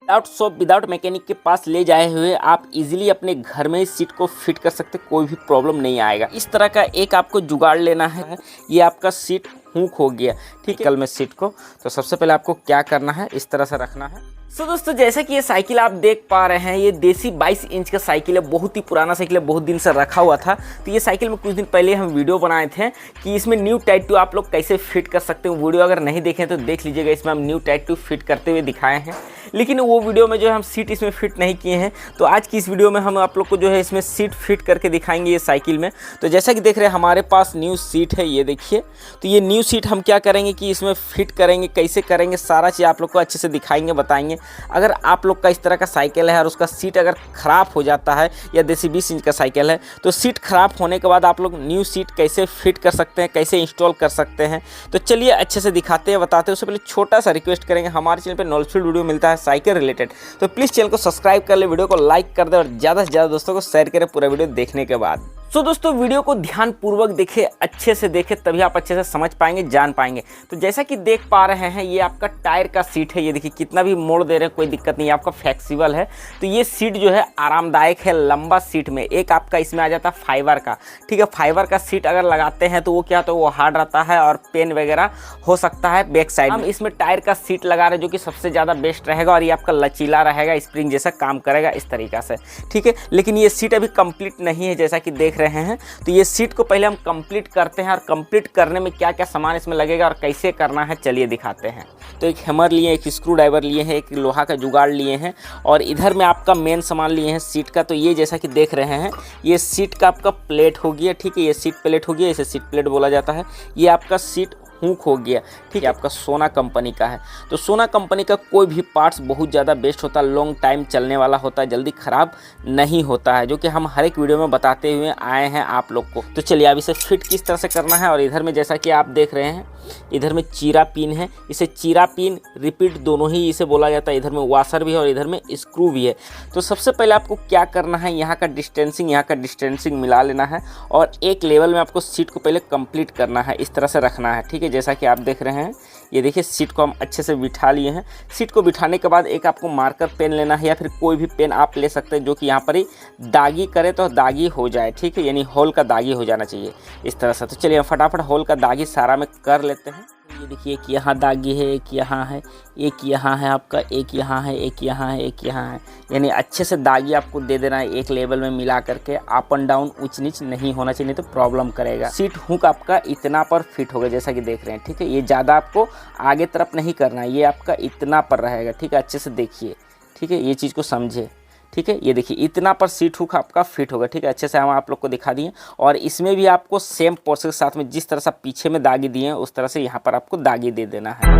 Without mechanic के पास ले जाए हुए आप इजीली अपने घर में ही सीट को फिट कर सकते, कोई भी प्रॉब्लम नहीं आएगा। इस तरह का एक आपको जुगाड़ लेना है। ये आपका सीट हुक हो गया, ठीक है, कल में सीट को। तो सबसे पहले आपको क्या करना है, इस तरह से रखना है। दोस्तों जैसा कि ये साइकिल आप देख पा रहे हैं, ये देसी 22 इंच का साइकिल है, बहुत ही पुराना साइकिल है, बहुत दिन से रखा हुआ था। तो ये साइकिल में कुछ दिन पहले हम वीडियो बनाए थे कि इसमें न्यू टाइट टू आप लोग कैसे फिट कर सकते हो। वीडियो अगर नहीं देखें तो देख लीजिएगा, इसमें हम न्यू टाइट टू फिट करते हुए दिखाए हैं। लेकिन वो वीडियो में जो है हम सीट इसमें फिट नहीं किए हैं। तो आज की इस वीडियो में हम आप लोग को जो है इसमें सीट फिट करके दिखाएंगे ये साइकिल में। तो जैसा कि देख रहे हैं हमारे पास न्यू सीट है, ये देखिए। तो ये न्यू सीट हम क्या करेंगे कि इसमें फिट करेंगे, कैसे करेंगे, सारा चीज़ आप लोग को अच्छे से दिखाएंगे, बताएंगे। अगर आप लोग का इस तरह का साइकिल है और उसका सीट अगर ख़राब हो जाता है, या देसी 20 इंच का साइकिल है, तो सीट ख़राब होने के बाद आप लोग न्यू सीट कैसे फिट कर सकते हैं, कैसे इंस्टॉल कर सकते हैं। तो चलिए अच्छे से दिखाते हैं, बताते हैं। उससे पहले छोटा सा रिक्वेस्ट करेंगे, हमारे चैनल पर नॉलेजफुल वीडियो मिलता है साइकिल रिलेटेड, तो प्लीज़ चैनल को सब्सक्राइब कर ले, वीडियो को लाइक कर दे और ज़्यादा से ज़्यादा दोस्तों को शेयर करें पूरा वीडियो देखने के बाद। दोस्तों वीडियो को ध्यानपूर्वक देखें, अच्छे से देखें, तभी आप अच्छे से समझ पाएंगे, जान पाएंगे। तो जैसा कि देख पा रहे हैं, ये आपका टायर का सीट है। ये देखिए कितना भी मोड़ दे रहे हैं, कोई दिक्कत नहीं है, आपका फ्लेक्सिबल है। तो ये सीट जो है आरामदायक है, लंबा सीट में। एक आपका इसमें आ जाता है फाइबर का, ठीक है। फाइबर का सीट अगर लगाते हैं तो वो क्या, तो वो हार्ड रहता है और पेन वगैरह हो सकता है बैक साइड। हम इसमें टायर का सीट लगा रहे हैं, जो कि सबसे ज़्यादा बेस्ट रहेगा, और ये आपका लचीला रहेगा, स्प्रिंग जैसा काम करेगा इस तरीक़ा से, ठीक है। लेकिन ये सीट अभी कंप्लीट नहीं है, जैसा कि देख रहे हैं। तो ये सीट को पहले हम कंप्लीट करते हैं, और कंप्लीट करने में क्या क्या सामान इसमें लगेगा और कैसे करना है चलिए दिखाते हैं। तो एक हैमर लिए, एक स्क्रू ड्राइवर लिए हैं, एक लोहा का जुगाड़ लिए हैं, और इधर में आपका मेन सामान लिए हैं सीट का। तो ये जैसा कि देख रहे हैं, ये सीट का आपका प्लेट हो गया, ठीक है। ये सीट प्लेट हो गया, इसे सीट प्लेट बोला जाता है। ये आपका सीट हुक हो गया, ठीक है। आपका सोना कंपनी का है। तो सोना कंपनी का कोई भी पार्ट्स बहुत ज़्यादा बेस्ट होता है, लॉन्ग टाइम चलने वाला होता है, जल्दी ख़राब नहीं होता है, जो कि हम हर एक वीडियो में बताते हुए आए हैं आप लोग को। तो चलिए अब इसे फिट किस तरह से करना है। और इधर में जैसा कि आप देख रहे हैं, इधर में चीरा पिन है, इसे चीरा पिन रिपीट दोनों ही इसे बोला जाता है। इधर में वाशर भी है और इधर में स्क्रू भी है। तो सबसे पहले आपको क्या करना है, यहाँ का डिस्टेंसिंग मिला लेना है, और एक लेवल में आपको सीट को पहले कंप्लीट करना है, इस तरह से रखना है, ठीक है। जैसा कि आप देख रहे हैं, ये देखिए सीट को हम अच्छे से बिठा लिए हैं। सीट को बिठाने के बाद एक आपको मार्कर पेन लेना है, या फिर कोई भी पेन आप ले सकते हैं, जो कि यहाँ पर ही दागी करे तो दागी हो जाए, ठीक है। यानी होल का दागी हो जाना चाहिए इस तरह से। तो चलिए फटाफट होल का दागी सारा में कर लेते हैं। ये देखिए एक यहाँ दागी है, एक यहाँ है, एक यहाँ है आपका, एक यहाँ है, एक यहाँ है, एक यहाँ है। यानी अच्छे से दागी आपको दे देना है, एक लेवल में मिला करके। अप एंड डाउन ऊंच नीच नहीं होना चाहिए, नहीं तो प्रॉब्लम करेगा। सीट हुक आपका इतना पर फिट होगा, जैसा कि देख रहे हैं, ठीक है। ये ज़्यादा आपको आगे तरफ नहीं करना है, ये आपका इतना पर रहेगा, ठीक है। अच्छे से देखिए, ठीक है, ये चीज़ को समझे, ठीक है। ये देखिए इतना पर सीट हुक आपका फिट होगा, ठीक है। अच्छे से हम आप लोग को दिखा दिए। और इसमें भी आपको सेम प्रोसेस के साथ में, जिस तरह से पीछे में दागी दिए हैं, उस तरह से यहाँ पर आपको दागी दे देना है।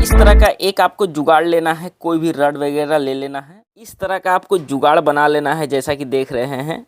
इस तरह का एक आपको जुगाड़ लेना है, कोई भी रड वगैरह ले लेना है, इस तरह का आपको जुगाड़ बना लेना है, जैसा कि देख रहे हैं।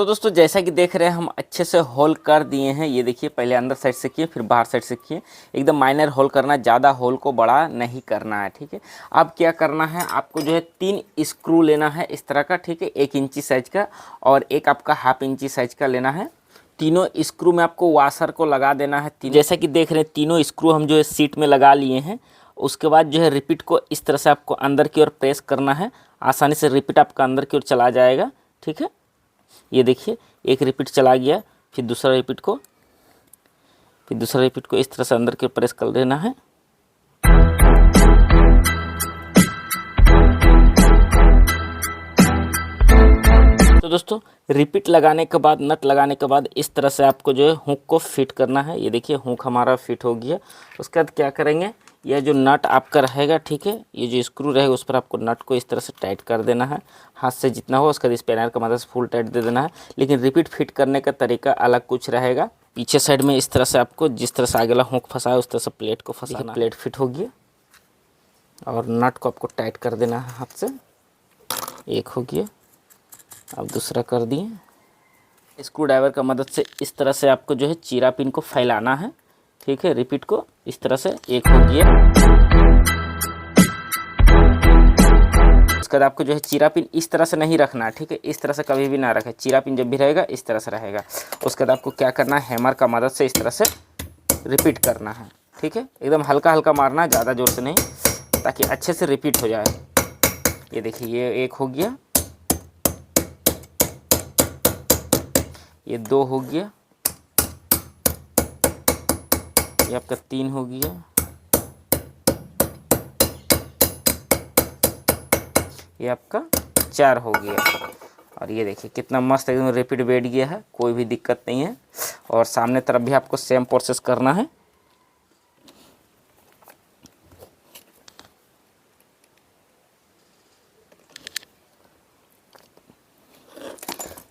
दोस्तों जैसा कि देख रहे हैं, हम अच्छे से होल कर दिए हैं। ये देखिए पहले अंदर साइड से किए, फिर बाहर साइड से किए। एकदम माइनर होल करना, ज़्यादा होल को बड़ा नहीं करना है, ठीक है। अब क्या करना है, आपको जो है 3 स्क्रू लेना है इस तरह का, ठीक है। 1 इंची साइज का और एक आपका 1/2 इंची साइज का लेना है। तीनों स्क्रू में आपको वाशर को लगा देना है। जैसा कि देख रहे हैं, तीनों स्क्रू हम जो है सीट में लगा लिए हैं। उसके बाद जो है रिपीट को इस तरह से आपको अंदर की ओर प्रेस करना है, आसानी से रिपीट आपका अंदर की ओर चला जाएगा, ठीक है। ये देखिए एक रिपीट चला गया, फिर दूसरा रिपीट को इस तरह से अंदर की ओर प्रेस कर देना है। तो दोस्तों रिपीट लगाने के बाद, नट लगाने के बाद इस तरह से आपको जो है हुक को फिट करना है। ये देखिए हुक हमारा फिट हो गया। उसके बाद क्या करेंगे, यह जो नट आपका रहेगा, ठीक है, ये जो स्क्रू रहेगा उस पर आपको नट को इस तरह से टाइट कर देना है, हाथ से जितना हो। उसके बाद स्पैनर का मदद से फुल टाइट दे देना है। लेकिन रिपीट फिट करने का तरीका अलग कुछ रहेगा। पीछे साइड में इस तरह से आपको जिस तरह से आगे वाला हुक फंसा है उस तरह से प्लेट को फंसाना। प्लेट फिट हो गया और नट को आपको टाइट कर देना है हाथ से। एक हो गया, अब दूसरा कर दिए। स्क्रू ड्राइवर का मदद से इस तरह से आपको जो है चीरा पिन को फैलाना है, ठीक है, रिपीट को इस तरह से एक हो गया। उसके बाद आपको जो है चीरा पिन इस तरह से नहीं रखना है, ठीक है, इस तरह से कभी भी ना रखें। चीरा पिन जब भी रहेगा इस तरह से रहेगा। उसके बाद आपको क्या करना है, हैमर का मदद से इस तरह से रिपीट करना है, ठीक है, एकदम हल्का हल्का मारना है, ज़्यादा जोर से नहीं, ताकि अच्छे से रिपीट हो जाए। ये देखिए ये एक हो गया, ये 2 हो गया, ये आपका 3 हो गया, ये आपका 4 हो गया। और ये देखिए कितना मस्त एकदम रिपीट बैठ गया है, कोई भी दिक्कत नहीं है। और सामने तरफ भी आपको सेम प्रोसेस करना है।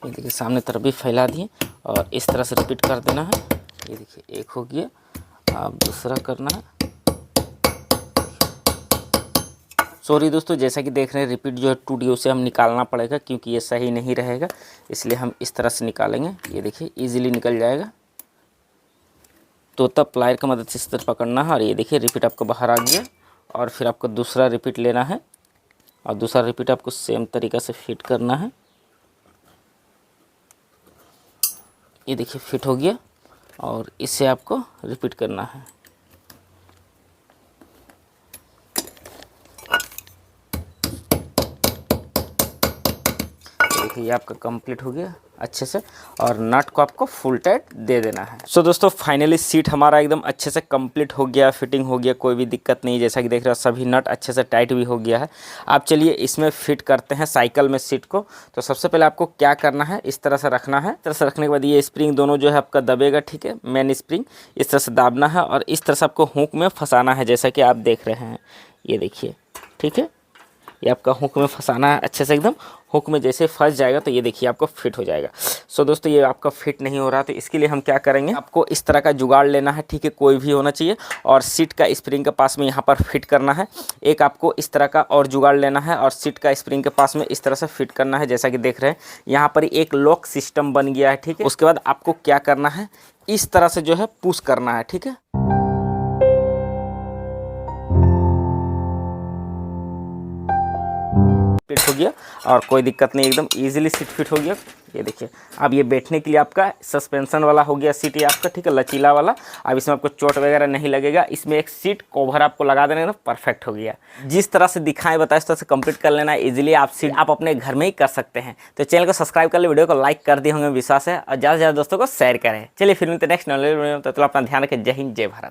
ये देखिए सामने तरफ भी फैला दिए और इस तरह से रिपीट कर देना है। ये देखिए एक हो गया, अब दूसरा करना है। सॉरी दोस्तों, जैसा कि देख रहे हैं रिपीट जो है टूट गया, उसे हम निकालना पड़ेगा क्योंकि ये सही नहीं रहेगा, इसलिए हम इस तरह से निकालेंगे। ये देखिए इजीली निकल जाएगा। तो तब प्लायर की मदद से इस तरह पकड़ना है और ये देखिए रिपीट आपको बाहर आ गया। और फिर आपको दूसरा रिपीट लेना है और दूसरा रिपीट आपको सेम तरीक़ा से फिट करना है। ये देखिए फिट हो गया और इसे आपको रिपीट करना है। देखिए ये आपका कंप्लीट हो गया अच्छे से और नट को आपको फुल टाइट दे देना है। सो दोस्तों फाइनली सीट हमारा एकदम अच्छे से कंप्लीट हो गया, फिटिंग हो गया, कोई भी दिक्कत नहीं। जैसा कि देख रहे हो सभी नट अच्छे से टाइट भी हो गया है। आप चलिए इसमें फिट करते हैं साइकिल में सीट को। तो सबसे पहले आपको क्या करना है, इस तरह से रखना है। इस तरह से रखने के बाद ये स्प्रिंग दोनों जो है आपका दबेगा, ठीक है, मेन स्प्रिंग इस तरह से दाबना है और इस तरह से आपको हुक में फंसाना है, जैसा कि आप देख रहे हैं। ये देखिए, ठीक है, ये आपका हुक में फंसाना है अच्छे से एकदम। हुक में जैसे फंस जाएगा तो ये देखिए आपको फिट हो जाएगा। सो दोस्तों ये आपका फिट नहीं हो रहा, तो इसके लिए हम क्या करेंगे, आपको इस तरह का जुगाड़ लेना है, ठीक है, कोई भी होना चाहिए और सीट का स्प्रिंग के पास में यहाँ पर फिट करना है। एक आपको इस तरह का और जुगाड़ लेना है और सीट का स्प्रिंग के पास में इस तरह से फिट करना है। जैसा कि देख रहे हैं यहाँ पर एक लॉक सिस्टम बन गया है, ठीक है। उसके बाद आपको क्या करना है, इस तरह से जो है पुश करना है, ठीक है। फिट हो गया और कोई दिक्कत नहीं, एकदम इजीली सीट फिट हो गया। ये देखिए अब ये बैठने के लिए आपका सस्पेंशन वाला हो गया सीट, ये आपका, ठीक है, लचीला वाला। अब इसमें आपको चोट वगैरह नहीं लगेगा। इसमें एक सीट कवर आपको लगा देना तो परफेक्ट हो गया। जिस तरह से दिखाएं बताएं इस तरह से कंप्लीट कर लेना है इजीली। आप सीट आप अपने घर में ही कर सकते हैं। तो चैनल को सब्सक्राइब कर ले, वीडियो को लाइक कर दिए होंगे विश्वास है, और ज़्यादा से ज़्यादा दोस्तों को शेयर करें। चलिए फिर मिलते नेक्स्ट नॉलेज में, तो अपना ध्यान रखें। जय हिंद, जय भारत।